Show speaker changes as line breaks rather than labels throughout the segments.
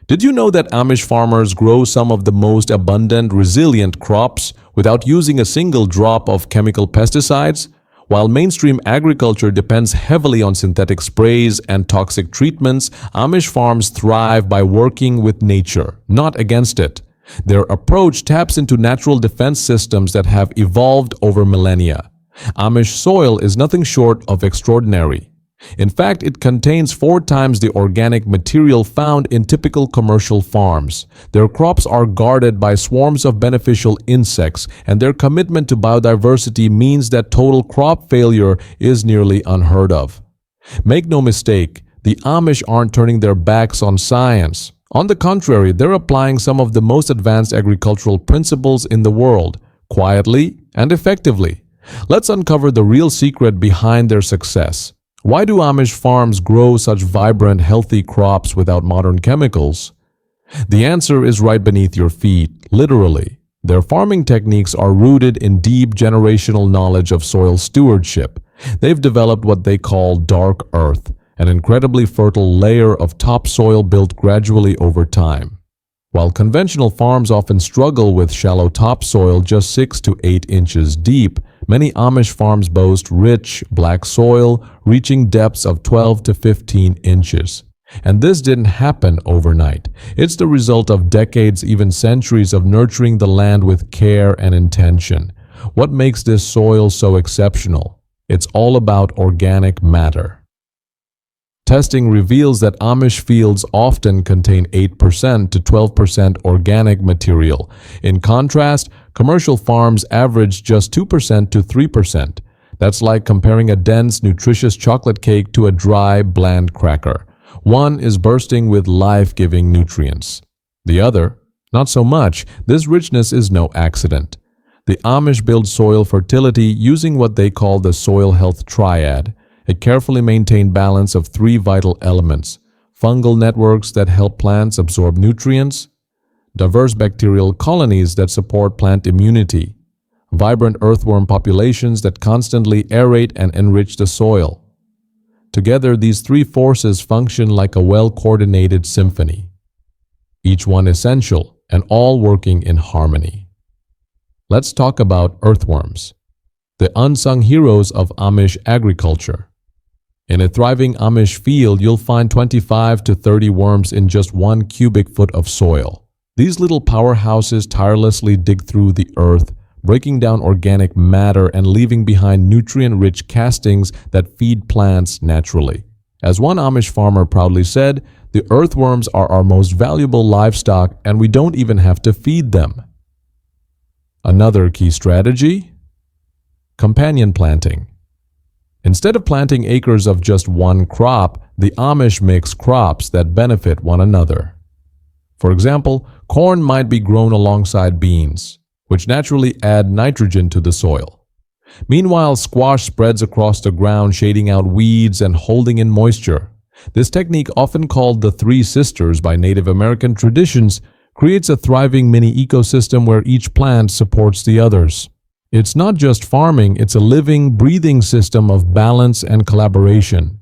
Did you know that Amish farmers grow some of the most abundant, resilient crops without using a single drop of chemical pesticides? While mainstream agriculture depends heavily on synthetic sprays and toxic treatments, Amish farms thrive by working with nature, not against it. Their approach taps into natural defense systems that have evolved over millennia. Amish soil is nothing short of extraordinary. In fact, it contains 4 times the organic material found in typical commercial farms. Their crops are guarded by swarms of beneficial insects, and their commitment to biodiversity means that total crop failure is nearly unheard of. Make no mistake, the Amish aren't turning their backs on science. On the contrary, they're applying some of the most advanced agricultural principles in the world, quietly and effectively. Let's uncover the real secret behind their success. Why do Amish farms grow such vibrant, healthy crops without modern chemicals? The answer is right beneath your feet, literally. Their farming techniques are rooted in deep generational knowledge of soil stewardship. They've developed what they call dark earth, an incredibly fertile layer of topsoil built gradually over time. While conventional farms often struggle with shallow topsoil just 6 to 8 inches deep, many Amish farms boast rich, black soil reaching depths of 12 to 15 inches. And this didn't happen overnight. It's the result of decades, even centuries of nurturing the land with care and intention. What makes this soil so exceptional? It's all about organic matter. Testing reveals that Amish fields often contain 8% to 12% organic material. In contrast, commercial farms average just 2% to 3%. That's like comparing a dense, nutritious chocolate cake to a dry, bland cracker. One is bursting with life-giving nutrients. The other, not so much. This richness is no accident. The Amish build soil fertility using what they call the soil health triad, a carefully maintained balance of 3 vital elements: fungal networks that help plants absorb nutrients, diverse bacterial colonies that support plant immunity, vibrant earthworm populations that constantly aerate and enrich the soil. Together, these 3 forces function like a well-coordinated symphony, each one essential and all working in harmony. Let's talk about earthworms, the unsung heroes of Amish agriculture. In a thriving Amish field, you'll find 25 to 30 worms in just 1 cubic foot of soil. These little powerhouses tirelessly dig through the earth, breaking down organic matter and leaving behind nutrient-rich castings that feed plants naturally. As one Amish farmer proudly said, "The earthworms are our most valuable livestock and we don't even have to feed them." Another key strategy? Companion planting. Instead of planting acres of just one crop, the Amish mix crops that benefit one another. For example, corn might be grown alongside beans, which naturally add nitrogen to the soil. Meanwhile, squash spreads across the ground, shading out weeds and holding in moisture. This technique, often called the Three Sisters by Native American traditions, creates a thriving mini ecosystem where each plant supports the others. It's not just farming, it's a living, breathing system of balance and collaboration.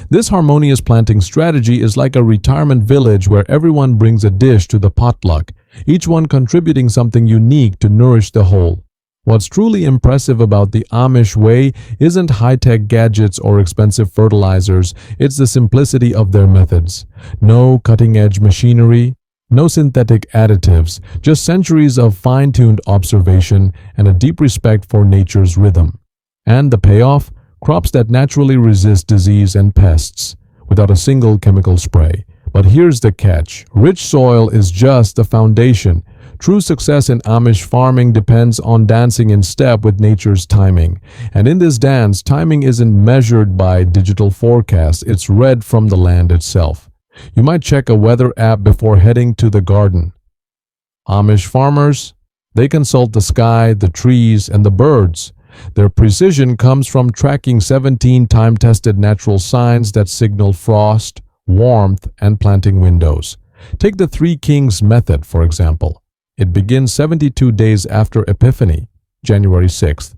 This harmonious planting strategy is like a retirement village where everyone brings a dish to the potluck, each one contributing something unique to nourish the whole. What's truly impressive about the Amish way isn't high-tech gadgets or expensive fertilizers, it's the simplicity of their methods. No cutting-edge machinery, no synthetic additives, just centuries of fine-tuned observation and a deep respect for nature's rhythm. And the payoff? Crops that naturally resist disease and pests, without a single chemical spray. But here's the catch. Rich soil is just the foundation. True success in Amish farming depends on dancing in step with nature's timing. And in this dance, timing isn't measured by digital forecasts, it's read from the land itself. You might check a weather app before heading to the garden. Amish farmers, they consult the sky, the trees, and the birds. Their precision comes from tracking 17 time-tested natural signs that signal frost, warmth, and planting windows. Take the Three Kings method, for example. It begins 72 days after Epiphany, January 6th.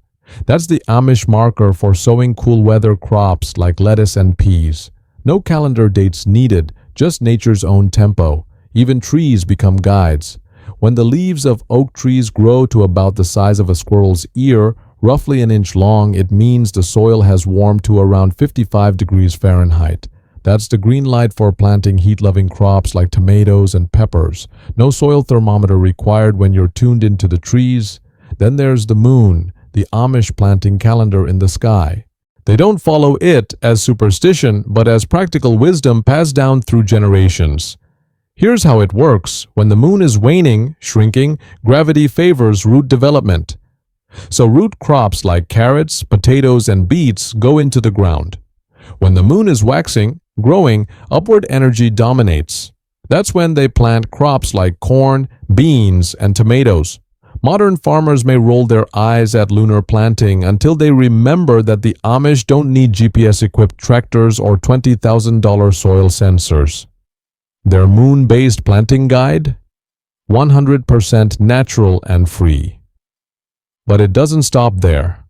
That's the Amish marker for sowing cool weather crops like lettuce and peas. No calendar dates needed, just nature's own tempo. Even trees become guides. When the leaves of oak trees grow to about the size of a squirrel's ear, roughly an inch long, it means the soil has warmed to around 55 degrees Fahrenheit. That's the green light for planting heat-loving crops like tomatoes and peppers. No soil thermometer required when you're tuned into the trees. Then there's the moon, the Amish planting calendar in the sky. They don't follow it as superstition, but as practical wisdom passed down through generations. Here's how it works. When the moon is waning, shrinking, gravity favors root development. So root crops like carrots, potatoes, and beets go into the ground. When the moon is waxing, growing, upward energy dominates. That's when they plant crops like corn, beans, and tomatoes. Modern farmers may roll their eyes at lunar planting until they remember that the Amish don't need GPS-equipped tractors or $20,000 soil sensors. Their moon-based planting guide? 100% natural and free. But it doesn't stop there.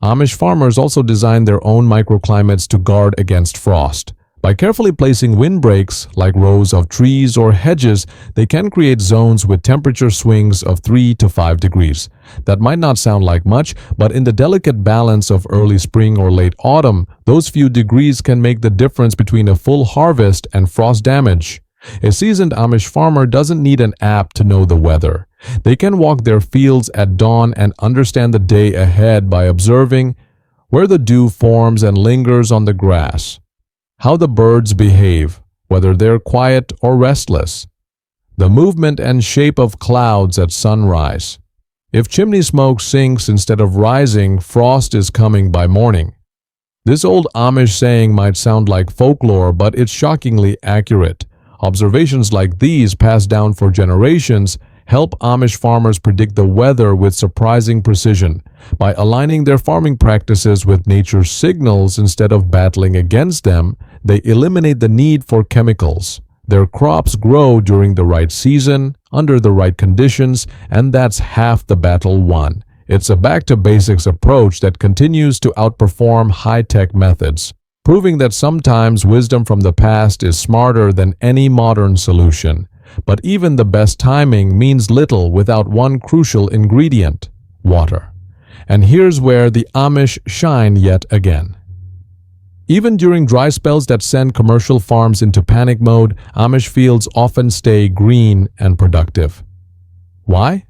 Amish farmers also design their own microclimates to guard against frost. By carefully placing windbreaks, like rows of trees or hedges, they can create zones with temperature swings of 3 to 5 degrees. That might not sound like much, but in the delicate balance of early spring or late autumn, those few degrees can make the difference between a full harvest and frost damage. A seasoned Amish farmer doesn't need an app to know the weather. They can walk their fields at dawn and understand the day ahead by observing where the dew forms and lingers on the grass, how the birds behave, whether they're quiet or restless, the movement and shape of clouds at sunrise. If chimney smoke sinks instead of rising, frost is coming by morning. This old Amish saying might sound like folklore, but it's shockingly accurate. Observations like these, passed down for generations, help Amish farmers predict the weather with surprising precision. By aligning their farming practices with nature's signals instead of battling against them, they eliminate the need for chemicals. Their crops grow during the right season, under the right conditions, and that's half the battle won. It's a back-to-basics approach that continues to outperform high-tech methods, proving that sometimes wisdom from the past is smarter than any modern solution. But even the best timing means little without one crucial ingredient: water. And here's where the Amish shine yet again. Even during dry spells that send commercial farms into panic mode, Amish fields often stay green and productive. Why?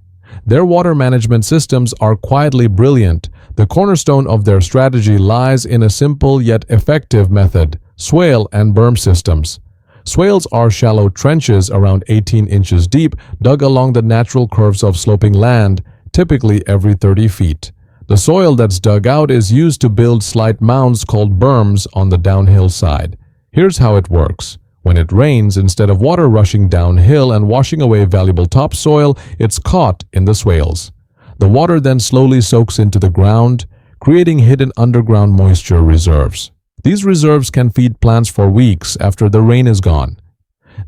Their water management systems are quietly brilliant. The cornerstone of their strategy lies in a simple yet effective method: swale and berm systems. Swales are shallow trenches around 18 inches deep, dug along the natural curves of sloping land, typically every 30 feet. The soil that's dug out is used to build slight mounds called berms on the downhill side. Here's how it works. When it rains, instead of water rushing downhill and washing away valuable topsoil, it's caught in the swales. The water then slowly soaks into the ground, creating hidden underground moisture reserves. These reserves can feed plants for weeks after the rain is gone.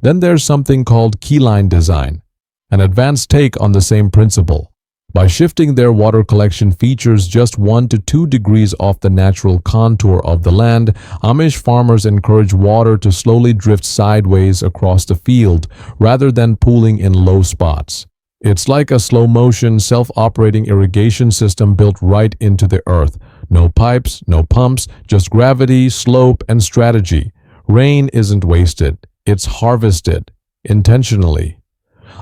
Then there's something called keyline design, an advanced take on the same principle. By shifting their water collection features just 1 to 2 degrees off the natural contour of the land, Amish farmers encourage water to slowly drift sideways across the field rather than pooling in low spots. It's like a slow-motion, self-operating irrigation system built right into the earth. No pipes, no pumps, just gravity, slope, and strategy. Rain isn't wasted. It's harvested, intentionally.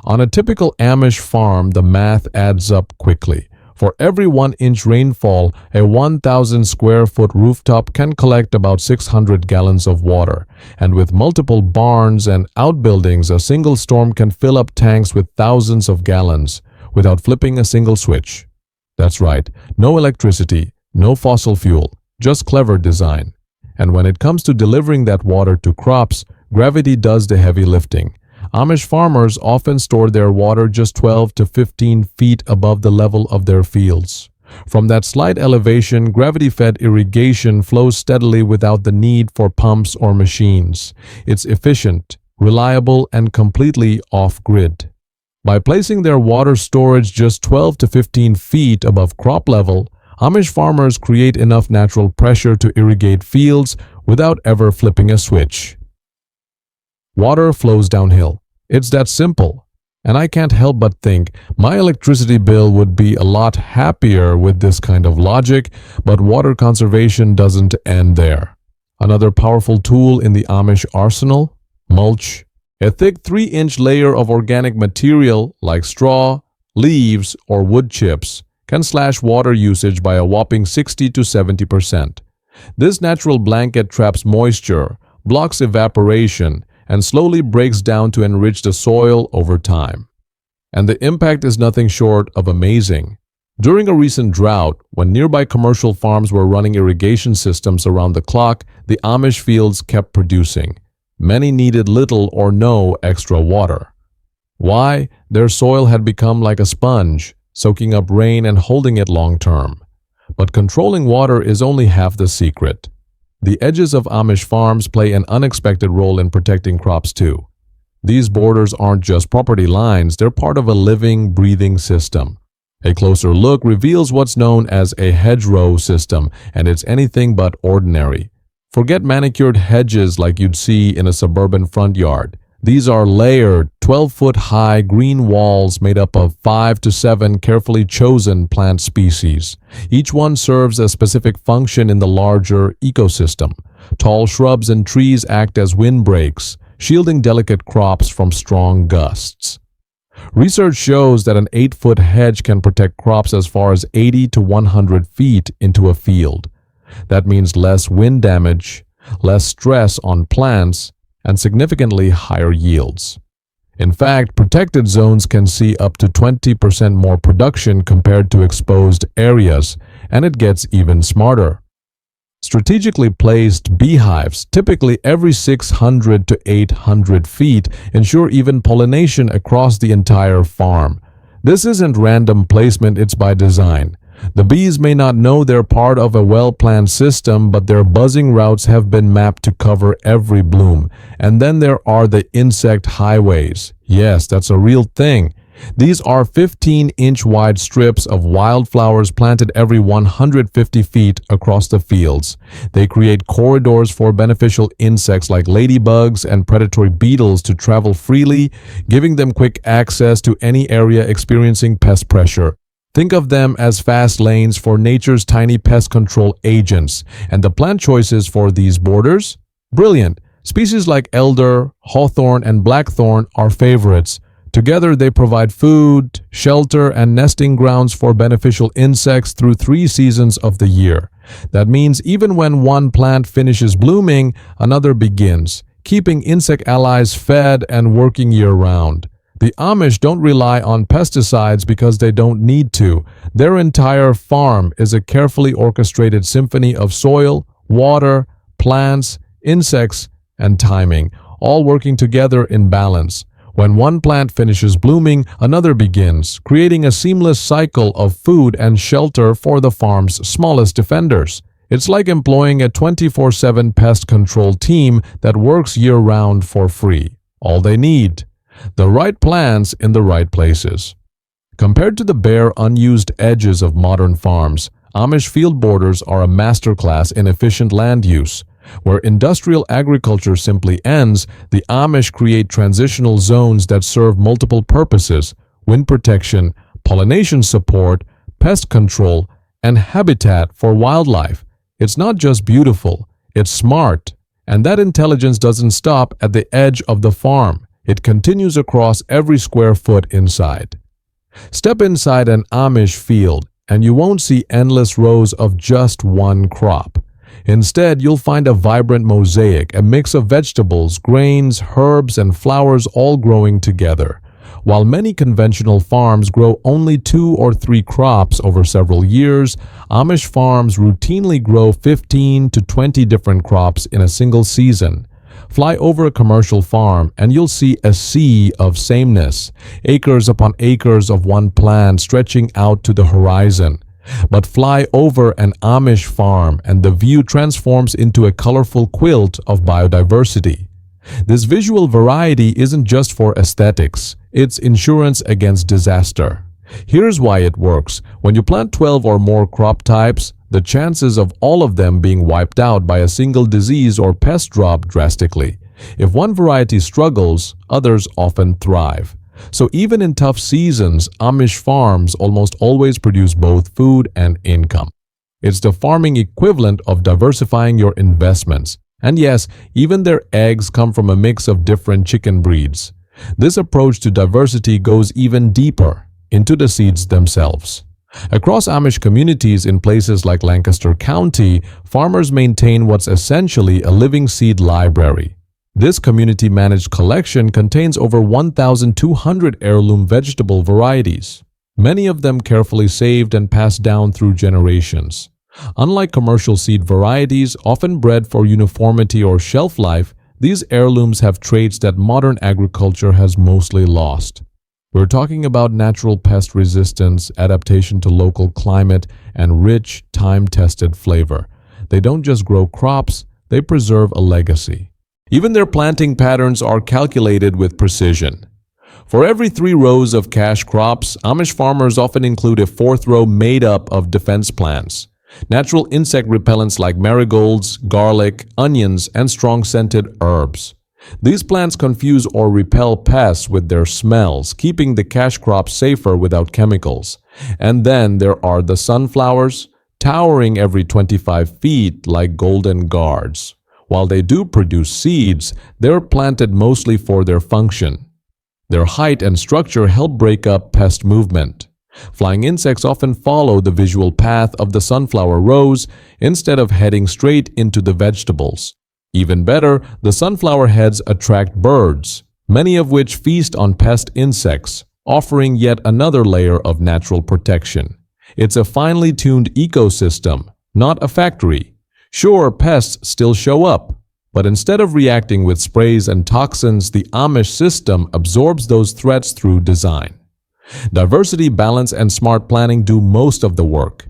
On a typical Amish farm, the math adds up quickly. For every 1-inch rainfall, a 1,000 square foot rooftop can collect about 600 gallons of water. And with multiple barns and outbuildings, a single storm can fill up tanks with thousands of gallons without flipping a single switch. That's right, no electricity, no fossil fuel, just clever design. And when it comes to delivering that water to crops, gravity does the heavy lifting. Amish farmers often store their water just 12 to 15 feet above the level of their fields. From that slight elevation, gravity-fed irrigation flows steadily without the need for pumps or machines. It's efficient, reliable, and completely off-grid. By placing their water storage just 12 to 15 feet above crop level, Amish farmers create enough natural pressure to irrigate fields without ever flipping a switch. Water flows downhill. It's that simple. And I can't help but think my electricity bill would be a lot happier with this kind of logic, but water conservation doesn't end there. Another powerful tool in the Amish arsenal? Mulch. A thick 3-inch layer of organic material like straw, leaves, or wood chips can slash water usage by a whopping 60 to 70%. This natural blanket traps moisture, blocks evaporation, and slowly breaks down to enrich the soil over time. And the impact is nothing short of amazing. During a recent drought, when nearby commercial farms were running irrigation systems around the clock, the Amish fields kept producing. Many needed little or no extra water. Why? Their soil had become like a sponge, soaking up rain and holding it long term. But controlling water is only half the secret. The edges of Amish farms play an unexpected role in protecting crops too. These borders aren't just property lines, they're part of a living, breathing system. A closer look reveals what's known as a hedgerow system, and it's anything but ordinary. Forget manicured hedges like you'd see in a suburban front yard. These are layered, 12-foot-high green walls made up of 5 to 7 carefully chosen plant species. Each one serves a specific function in the larger ecosystem. Tall shrubs and trees act as windbreaks, shielding delicate crops from strong gusts. Research shows that an 8-foot hedge can protect crops as far as 80 to 100 feet into a field. That means less wind damage, less stress on plants, and significantly higher yields. In fact, protected zones can see up to 20% more production compared to exposed areas, and it gets even smarter. Strategically placed beehives, typically every 600 to 800 feet, ensure even pollination across the entire farm. This isn't random placement, it's by design. The bees may not know they're part of a well-planned system, but their buzzing routes have been mapped to cover every bloom. And then there are the insect highways. Yes, that's a real thing. These are 15-inch wide strips of wildflowers planted every 150 feet across the fields. They create corridors for beneficial insects like ladybugs and predatory beetles to travel freely, giving them quick access to any area experiencing pest pressure. Think of them as fast lanes for nature's tiny pest control agents. And the plant choices for these borders? Brilliant. Species like elder, hawthorn, and blackthorn are favorites. Together, they provide food, shelter, and nesting grounds for beneficial insects through 3 seasons of the year. That means even when one plant finishes blooming, another begins, keeping insect allies fed and working year-round. The Amish don't rely on pesticides because they don't need to. Their entire farm is a carefully orchestrated symphony of soil, water, plants, insects, and timing, all working together in balance. When one plant finishes blooming, another begins, creating a seamless cycle of food and shelter for the farm's smallest defenders. It's like employing a 24/7 pest control team that works year-round for free. All they need: the right plants in the right places. Compared to the bare, unused edges of modern farms, Amish field borders are a masterclass in efficient land use. Where industrial agriculture simply ends, the Amish create transitional zones that serve multiple purposes: wind protection, pollination support, pest control, and habitat for wildlife. It's not just beautiful, it's smart. And that intelligence doesn't stop at the edge of the farm. It continues across every square foot inside. Step inside an Amish field, and you won't see endless rows of just one crop. Instead, you'll find a vibrant mosaic, a mix of vegetables, grains, herbs, and flowers all growing together. While many conventional farms grow only 2 or 3 crops over several years, Amish farms routinely grow 15 to 20 different crops in a single season. Fly over a commercial farm and you'll see a sea of sameness, acres upon acres of one plant stretching out to the horizon. But fly over an Amish farm and the view transforms into a colorful quilt of biodiversity. This visual variety isn't just for aesthetics, it's insurance against disaster. Here's why it works. When you plant 12 or more crop types, the chances of all of them being wiped out by a single disease or pest drop drastically. If one variety struggles, others often thrive. So even in tough seasons, Amish farms almost always produce both food and income. It's the farming equivalent of diversifying your investments. And yes, even their eggs come from a mix of different chicken breeds. This approach to diversity goes even deeper into the seeds themselves. Across Amish communities in places like Lancaster County, farmers maintain what's essentially a living seed library. This community-managed collection contains over 1,200 heirloom vegetable varieties, many of them carefully saved and passed down through generations. Unlike commercial seed varieties, often bred for uniformity or shelf life, these heirlooms have traits that modern agriculture has mostly lost. We're talking about natural pest resistance, adaptation to local climate, and rich, time-tested flavor. They don't just grow crops, they preserve a legacy. Even their planting patterns are calculated with precision. For every 3 rows of cash crops, Amish farmers often include a 4th row made up of defense plants. Natural insect repellents like marigolds, garlic, onions, and strong-scented herbs. These plants confuse or repel pests with their smells, keeping the cash crop safer without chemicals. And then there are the sunflowers, towering every 25 feet like golden guards. While they do produce seeds, they're planted mostly for their function. Their height and structure help break up pest movement. Flying insects often follow the visual path of the sunflower rows instead of heading straight into the vegetables. Even better, the sunflower heads attract birds, many of which feast on pest insects, offering yet another layer of natural protection. It's a finely tuned ecosystem, not a factory. Sure, pests still show up, but instead of reacting with sprays and toxins, the Amish system absorbs those threats through design. Diversity, balance, and smart planning do most of the work.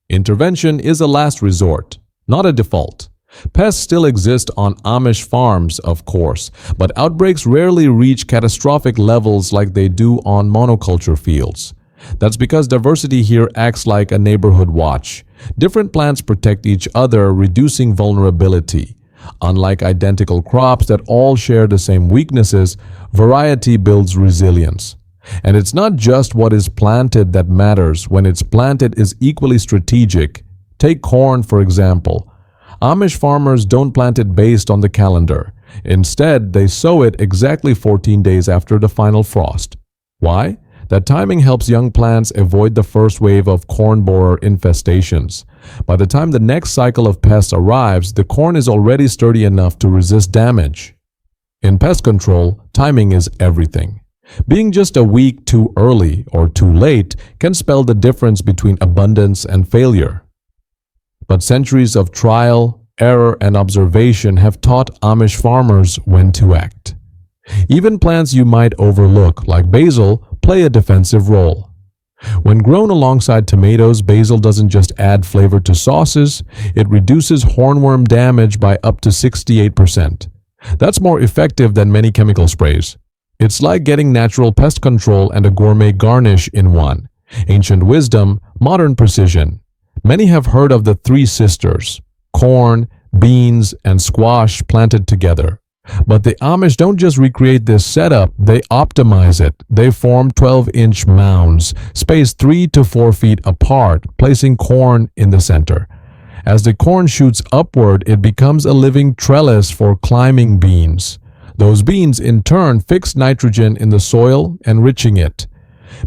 Intervention is a last resort, not a default. Pests still exist on Amish farms, of course, but outbreaks rarely reach catastrophic levels like they do on monoculture fields. That's because diversity here acts like a neighborhood watch. Different plants protect each other, reducing vulnerability. Unlike identical crops that all share the same weaknesses, variety builds resilience. And it's not just what is planted that matters. When it's planted is equally strategic. Take corn, for example. Amish farmers don't plant it based on the calendar. Instead, they sow it exactly 14 days after the final frost. Why? That timing helps young plants avoid the first wave of corn borer infestations. By the time the next cycle of pests arrives, the corn is already sturdy enough to resist damage. In pest control, timing is everything. Being just a week too early or too late can spell the difference between abundance and failure. But centuries of trial, error, and observation have taught Amish farmers when to act. Even plants you might overlook, like basil, play a defensive role. When grown alongside tomatoes, basil doesn't just add flavor to sauces, it reduces hornworm damage by up to 68%. That's more effective than many chemical sprays. It's like getting natural pest control and a gourmet garnish in one. Ancient wisdom, modern precision. Many have heard of the 3 sisters, corn, beans, and squash planted together. But the Amish don't just recreate this setup, they optimize it. They form 12-inch mounds, spaced 3 to 4 feet apart, placing corn in the center. As the corn shoots upward, it becomes a living trellis for climbing beans. Those beans, in turn, fix nitrogen in the soil, enriching it.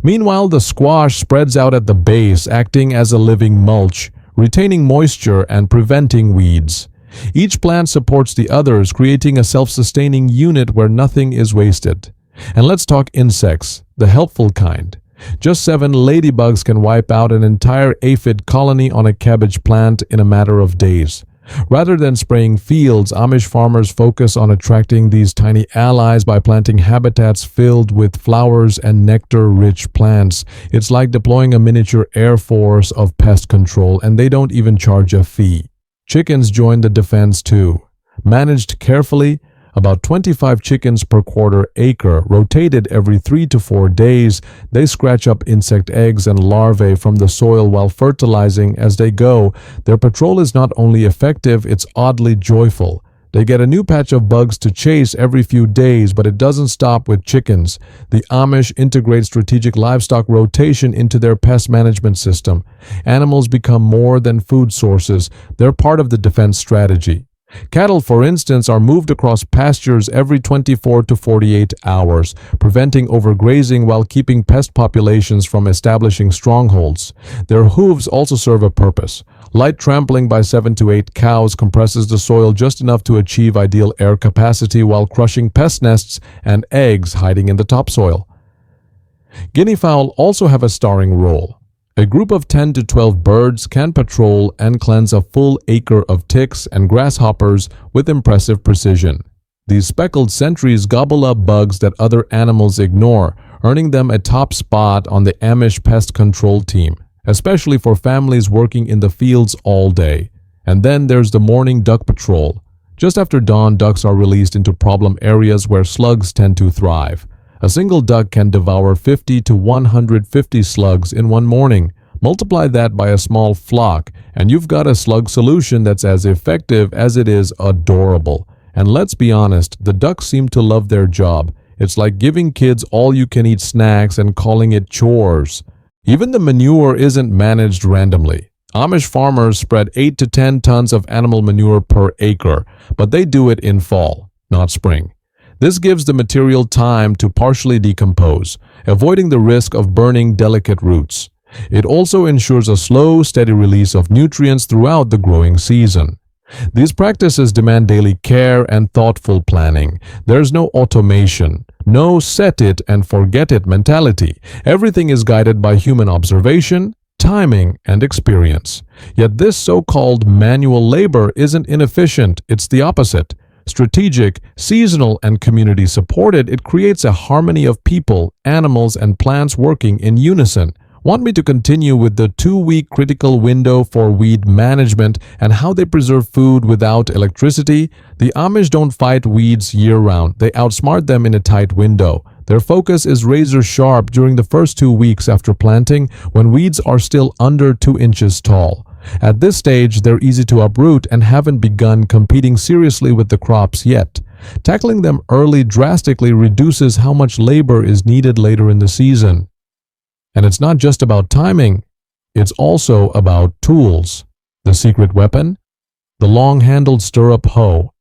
Meanwhile, the squash spreads out at the base, acting as a living mulch, retaining moisture and preventing weeds. Each plant supports the others, creating a self-sustaining unit where nothing is wasted. And let's talk insects, the helpful kind. Just 7 ladybugs can wipe out an entire aphid colony on a cabbage plant in a matter of days. Rather than spraying fields, Amish farmers focus on attracting these tiny allies by planting habitats filled with flowers and nectar-rich plants. It's like deploying a miniature air force of pest control, and they don't even charge a fee. Chickens join the defense too. Managed carefully, about 25 chickens per quarter acre, rotated every 3 to 4 days, they scratch up insect eggs and larvae from the soil while fertilizing as they go. Their patrol is not only effective, it's oddly joyful. They get a new patch of bugs to chase every few days, but it doesn't stop with chickens. The Amish integrate strategic livestock rotation into their pest management system. Animals become more than food sources, they're part of the defense strategy. Cattle, for instance, are moved across pastures every 24 to 48 hours, preventing overgrazing while keeping pest populations from establishing strongholds. Their hooves also serve a purpose. Light trampling by 7 to 8 cows compresses the soil just enough to achieve ideal air capacity while crushing pest nests and eggs hiding in the topsoil. Guinea fowl also have a starring role. A group of 10 to 12 birds can patrol and cleanse a full acre of ticks and grasshoppers with impressive precision. These speckled sentries gobble up bugs that other animals ignore, earning them a top spot on the Amish pest control team, especially for families working in the fields all day. And then there's the morning duck patrol. Just after dawn, ducks are released into problem areas where slugs tend to thrive. A single duck can devour 50 to 150 slugs in one morning. Multiply that by a small flock, and you've got a slug solution that's as effective as it is adorable. And let's be honest, the ducks seem to love their job. It's like giving kids all-you-can-eat snacks and calling it chores. Even the manure isn't managed randomly. Amish farmers spread 8 to 10 tons of animal manure per acre, but they do it in fall, not spring. This gives the material time to partially decompose, avoiding the risk of burning delicate roots. It also ensures a slow, steady release of nutrients throughout the growing season. These practices demand daily care and thoughtful planning. There's no automation, no set it and forget it mentality. Everything is guided by human observation, timing, and experience. Yet this so-called manual labor isn't inefficient, it's the opposite. Strategic, seasonal, and community-supported, it creates a harmony of people, animals, and plants working in unison. Want me to continue with the 2-week critical window for weed management and how they preserve food without electricity? The Amish don't fight weeds year-round. They outsmart them in a tight window. Their focus is razor-sharp during the first 2 weeks after planting, when weeds are still under 2 inches tall. At this stage, they're easy to uproot and haven't begun competing seriously with the crops yet. Tackling them early drastically reduces how much labor is needed later in the season. And it's not just about timing, it's also about tools. The secret weapon? The long-handled stirrup hoe.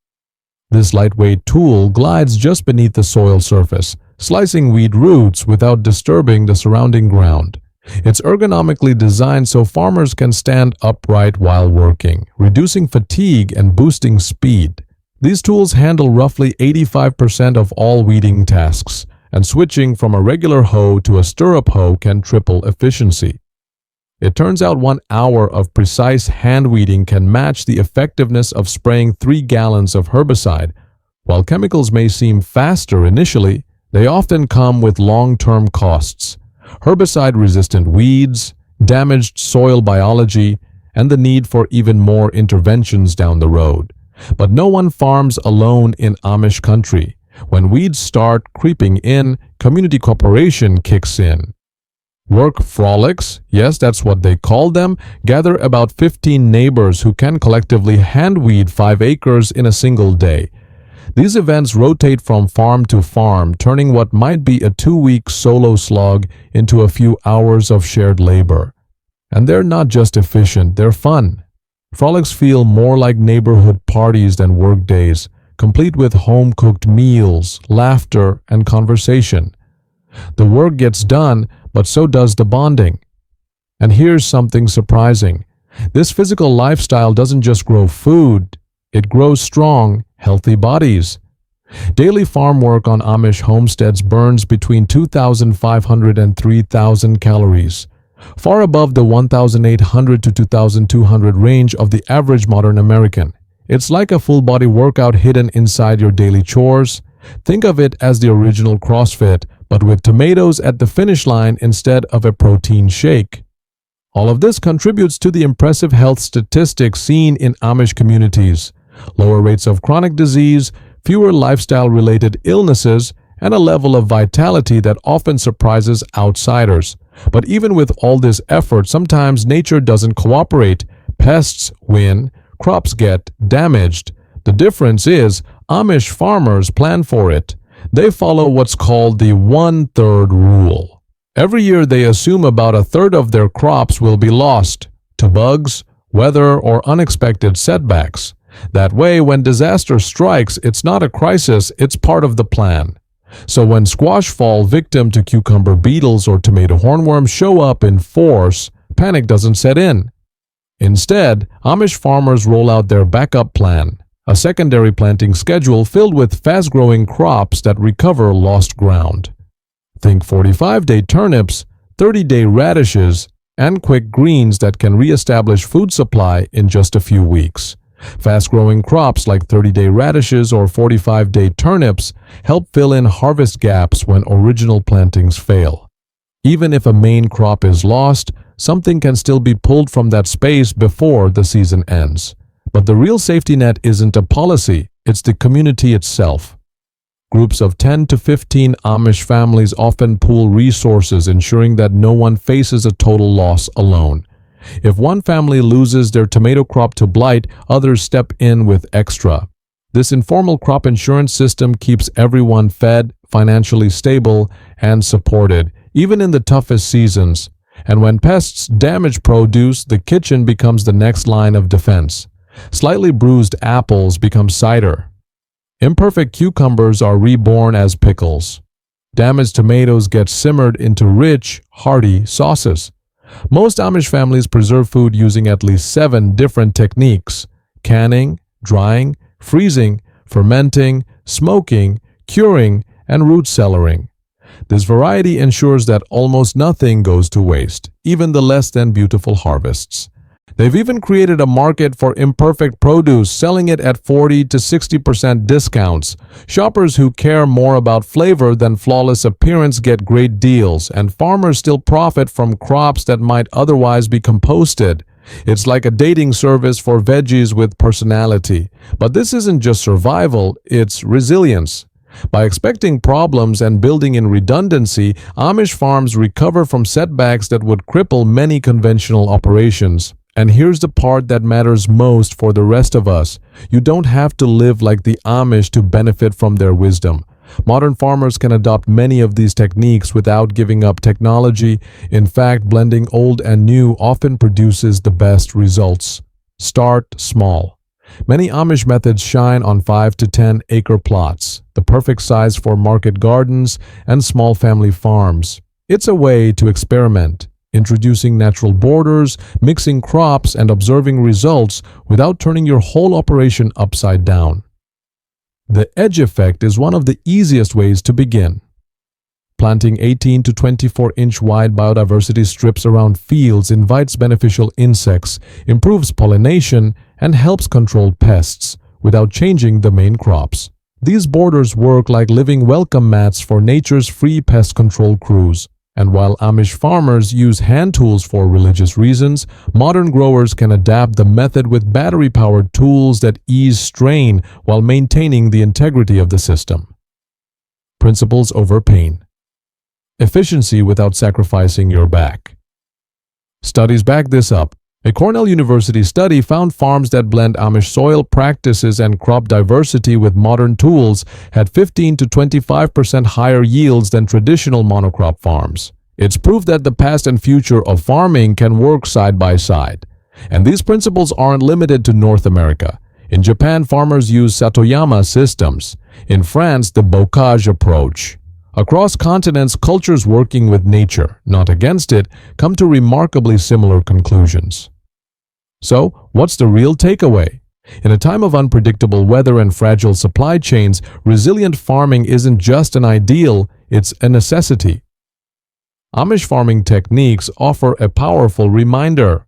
This lightweight tool glides just beneath the soil surface, slicing weed roots without disturbing the surrounding ground. It's ergonomically designed so farmers can stand upright while working, reducing fatigue and boosting speed. These tools handle roughly 85% of all weeding tasks, and switching from a regular hoe to a stirrup hoe can triple efficiency. It turns out 1 hour of precise hand weeding can match the effectiveness of spraying 3 gallons of herbicide. While chemicals may seem faster initially, they often come with long-term costs. Herbicide-resistant weeds, damaged soil biology, and the need for even more interventions down the road. But no one farms alone in Amish country. When weeds start creeping in, community cooperation kicks in. Work frolics, yes, that's what they call them, gather about 15 neighbors who can collectively hand-weed 5 acres in a single day. These events rotate from farm to farm, turning what might be a 2-week solo slog into a few hours of shared labor. And they're not just efficient, they're fun. Frolics feel more like neighborhood parties than work days, complete with home-cooked meals, laughter, and conversation. The work gets done, but so does the bonding. And here's something surprising. This physical lifestyle doesn't just grow food, it grows strong, healthy bodies. Daily farm work on Amish homesteads burns between 2,500 and 3,000 calories, far above the 1,800 to 2,200 range of the average modern American. It's like a full-body workout hidden inside your daily chores. Think of it as the original CrossFit, but with tomatoes at the finish line instead of a protein shake. All of this contributes to the impressive health statistics seen in Amish communities. Lower rates of chronic disease, fewer lifestyle-related illnesses, and a level of vitality that often surprises outsiders. But even with all this effort, sometimes nature doesn't cooperate. Pests win, crops get damaged. The difference is Amish farmers plan for it. They follow what's called the 1/3 rule. Every year they assume about a third of their crops will be lost to bugs, weather, or unexpected setbacks. That way, when disaster strikes, it's not a crisis, it's part of the plan. So when squash fall victim to cucumber beetles or tomato hornworms show up in force, panic doesn't set in. Instead, Amish farmers roll out their backup plan, a secondary planting schedule filled with fast-growing crops that recover lost ground. Think 45-day turnips, 30-day radishes, and quick greens that can re-establish food supply in just a few weeks. Fast-growing crops like 30-day radishes or 45-day turnips help fill in harvest gaps when original plantings fail. Even if a main crop is lost, something can still be pulled from that space before the season ends. But the real safety net isn't a policy, it's the community itself. Groups of 10 to 15 Amish families often pool resources, ensuring that no one faces a total loss alone. If one family loses their tomato crop to blight, others step in with extra. This informal crop insurance system keeps everyone fed, financially stable, and supported, even in the toughest seasons. And when pests damage produce, the kitchen becomes the next line of defense. Slightly bruised apples become cider. Imperfect cucumbers are reborn as pickles. Damaged tomatoes get simmered into rich, hearty sauces. Most Amish families preserve food using at least 7 different techniques: canning, drying, freezing, fermenting, smoking, curing, and root cellaring. This variety ensures that almost nothing goes to waste, even the less than beautiful harvests. They've even created a market for imperfect produce, selling it at 40 to 60% discounts. Shoppers who care more about flavor than flawless appearance get great deals, and farmers still profit from crops that might otherwise be composted. It's like a dating service for veggies with personality. But this isn't just survival, it's resilience. By expecting problems and building in redundancy, Amish farms recover from setbacks that would cripple many conventional operations. And here's the part that matters most for the rest of us. You don't have to live like the Amish to benefit from their wisdom. Modern farmers can adopt many of these techniques without giving up technology. In fact, blending old and new often produces the best results. Start small. Many Amish methods shine on 5 to 10 acre plots, the perfect size for market gardens and small family farms. It's a way to experiment, introducing natural borders, mixing crops, and observing results without turning your whole operation upside down. The edge effect is one of the easiest ways to begin. Planting 18 to 24-inch wide biodiversity strips around fields invites beneficial insects, improves pollination, and helps control pests without changing the main crops. These borders work like living welcome mats for nature's free pest control crews. And while Amish farmers use hand tools for religious reasons, modern growers can adapt the method with battery-powered tools that ease strain while maintaining the integrity of the system. Principles over pain. Efficiency without sacrificing your back. Studies back this up. A Cornell University study found farms that blend Amish soil practices and crop diversity with modern tools had 15 to 25% higher yields than traditional monocrop farms. It's proof that the past and future of farming can work side by side. And these principles aren't limited to North America. In Japan, farmers use Satoyama systems. In France, the bocage approach. Across continents, cultures working with nature, not against it, come to remarkably similar conclusions. So, what's the real takeaway? In a time of unpredictable weather and fragile supply chains, resilient farming isn't just an ideal, it's a necessity. Amish farming techniques offer a powerful reminder.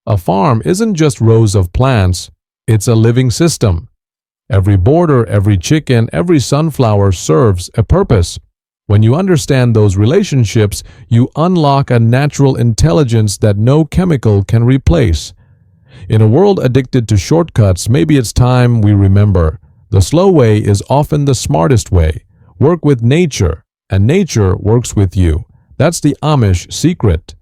A farm isn't just rows of plants, it's a living system. Every border, every chicken, every sunflower serves a purpose. When you understand those relationships, you unlock a natural intelligence that no chemical can replace. In a world addicted to shortcuts, maybe it's time we remember, the slow way is often the smartest way. Work with nature, and nature works with you. That's the Amish secret.